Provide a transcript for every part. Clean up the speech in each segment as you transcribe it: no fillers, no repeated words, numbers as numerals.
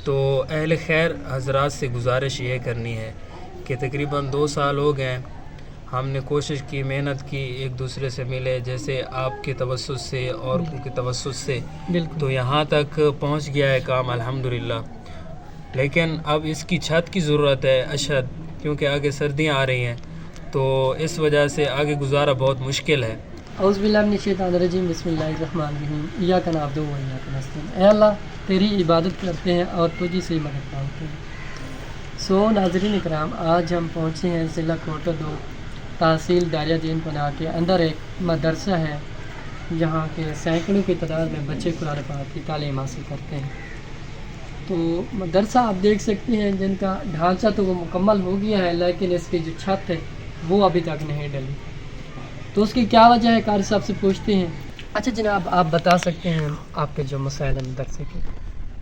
تو اہل خیر حضرات سے گزارش یہ کرنی ہے کہ تقریباً 2 سال ہو گئے ہم نے کوشش کی، محنت کی، ایک دوسرے سے ملے، جیسے آپ کے توسط سے اور ان کے توسط سے، تو یہاں تک پہنچ گیا ہے کام الحمدللہ۔ لیکن اب اس کی چھت کی ضرورت ہے اشد، کیونکہ آگے سردیاں آ رہی ہیں، تو اس وجہ سے آگے گزارا بہت مشکل ہے۔ اعوذ باللہ من الشیطان الرجیم، بسم اللہ الرحمن الرحیم، ایاک نعبد و ایاک نستعین۔ اے اللہ تیری عبادت کرتے ہیں اور تجھی سے ہی مدد مانگتے ہیں۔ ناظرین اکرام، آج ہم پہنچے ہیں ضلع کوٹہ 2 تحصیل داریہ دین پناہ کے اندر ایک مدرسہ ہے جہاں کے سینکڑوں کی تعداد میں بچے قرآن پاک کی تعلیم حاصل کرتے ہیں۔ تو مدرسہ آپ دیکھ سکتے ہیں جن کا ڈھانچہ تو وہ مکمل ہو گیا ہے، لیکن اس کی جو چھت ہے وہ ابھی تک نہیں ڈلی۔ تو اس کی کیا وجہ ہے، قاری صاحب سے پوچھتے ہیں۔ اچھا جناب، آپ بتا سکتے ہیں آپ کے جو مسائل ہیں مدرسے کے؟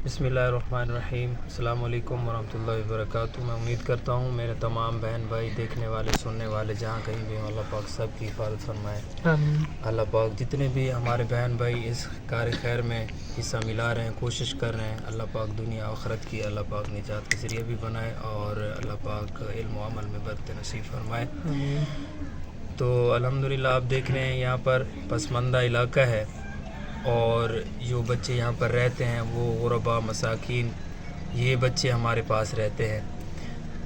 بسم اللہ الرحمن الرحیم، السلام علیکم ورحمۃ اللہ وبرکاتہ۔ میں امید کرتا ہوں میرے تمام بہن بھائی، دیکھنے والے، سننے والے، جہاں کہیں بھی اللہ پاک سب کی حفاظت فرمائے۔ آمین۔ اللہ پاک جتنے بھی ہمارے بہن بھائی اس کار خیر میں حصہ ملا رہے ہیں، کوشش کر رہے ہیں، اللہ پاک دنیا آخرت کی اللہ پاک نجات کے ذریعہ بھی بنائے اور اللہ پاک علم و عمل میں برکت نصیب فرمائے۔ آمین۔ تو الحمدللہ آپ دیکھ رہے ہیں یہاں پر پسماندہ علاقہ ہے، اور جو بچے یہاں پر رہتے ہیں وہ غربا، مساکین، یہ بچے ہمارے پاس رہتے ہیں۔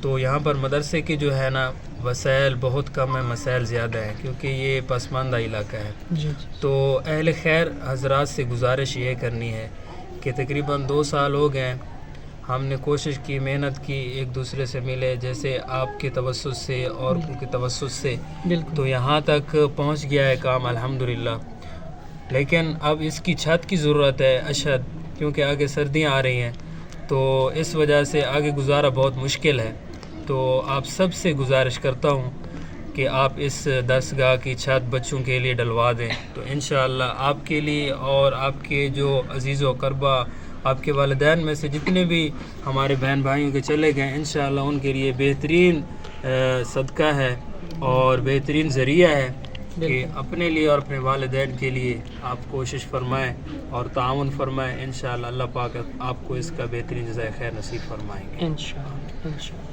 تو یہاں پر مدرسے کے جو ہے نا وسائل بہت کم ہیں، مسائل زیادہ ہیں، کیونکہ یہ پسماندہ علاقہ ہے۔ تو اہل خیر حضرات سے گزارش یہ کرنی ہے کہ تقریباً 2 سال ہو گئے ہم نے کوشش کی، محنت کی، ایک دوسرے سے ملے، جیسے آپ کے توسط سے اور ان کے توسط سے، تو یہاں تک پہنچ گیا ہے کام الحمدللہ۔ لیکن اب اس کی چھت کی ضرورت ہے اشد، کیونکہ آگے سردیاں آ رہی ہیں، تو اس وجہ سے آگے گزارا بہت مشکل ہے۔ تو آپ سب سے گزارش کرتا ہوں کہ آپ اس درسگاہ کی چھت بچوں کے لیے ڈلوا دیں، تو انشاءاللہ آپ کے لیے اور آپ کے جو عزیز و اقربا، آپ کے والدین میں سے جتنے بھی ہمارے بہن بھائیوں کے چلے گئے، انشاءاللہ ان کے لیے بہترین صدقہ ہے اور بہترین ذریعہ ہے کہ اپنے لیے اور اپنے والدین کے لیے آپ کوشش فرمائیں اور تعاون فرمائیں۔ انشاءاللہ اللہ پاک آپ کو اس کا بہترین جزائے خیر نصیب فرمائیں گے انشاءاللہ۔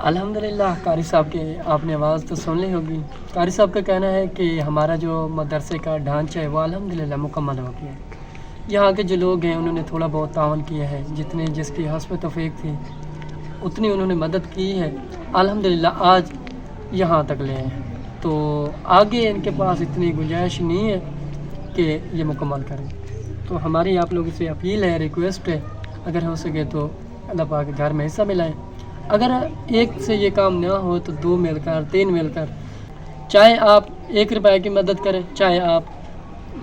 الحمدللہ، قاری صاحب کے آپ نے آواز تو سن لی ہوگی۔ قاری صاحب کا کہنا ہے کہ ہمارا جو مدرسے کا ڈھانچہ ہے وہ الحمدللہ مکمل ہو گیا ہے۔ یہاں کے جو لوگ ہیں انہوں نے تھوڑا بہت تعاون کیا ہے، جس کی حسب توفیق تھی اتنی انہوں نے مدد کی ہے، الحمدللہ آج یہاں تک لے ہیں۔ تو آگے ان کے پاس اتنی گنجائش نہیں ہے کہ یہ مکمل کریں۔ تو ہماری آپ لوگوں سے اپیل ہے، ریکویسٹ ہے، اگر ہو سکے تو اللہ پاک کے گھر میں حصہ ملائیں۔ اگر ایک سے یہ کام نہ ہو تو 2 مل کر، 3 مل کر، چاہے آپ 1 روپے کی مدد کریں، چاہے آپ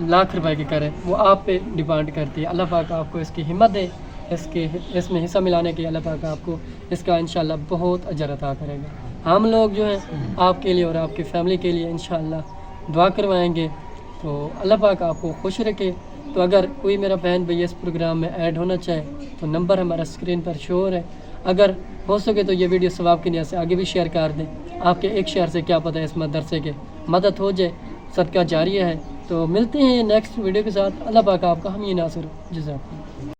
لاکھ روپے کی کریں، وہ آپ پہ ڈیپینڈ کرتی ہے۔ اللہ پاک آپ کو اس کی ہمت دے، اس میں حصہ ملانے کی اللہ پاک آپ کو اس کا انشاءاللہ بہت اجر عطا کرے گا۔ ہم لوگ جو ہیں آپ کے لیے اور آپ کی فیملی کے لیے انشاءاللہ دعا کروائیں گے۔ تو اللہ پاک آپ کو خوش رکھے۔ تو اگر کوئی میرا بہن بھائی اس پروگرام میں ایڈ ہونا چاہے تو نمبر ہمارا اسکرین پر شو ہو رہا ہے۔ اگر ہو سکے تو یہ ویڈیو ثواب کی نیت سے آگے بھی شیئر کر دیں۔ آپ کے ایک شیئر سے کیا پتہ ہے اس مدرسے کے مدد ہو جائے، صدقہ جاریہ ہے۔ تو ملتے ہیں نیکسٹ ویڈیو کے ساتھ۔ اللہ پاک آپ کا ہم یہ ناصر جزاک اللہ۔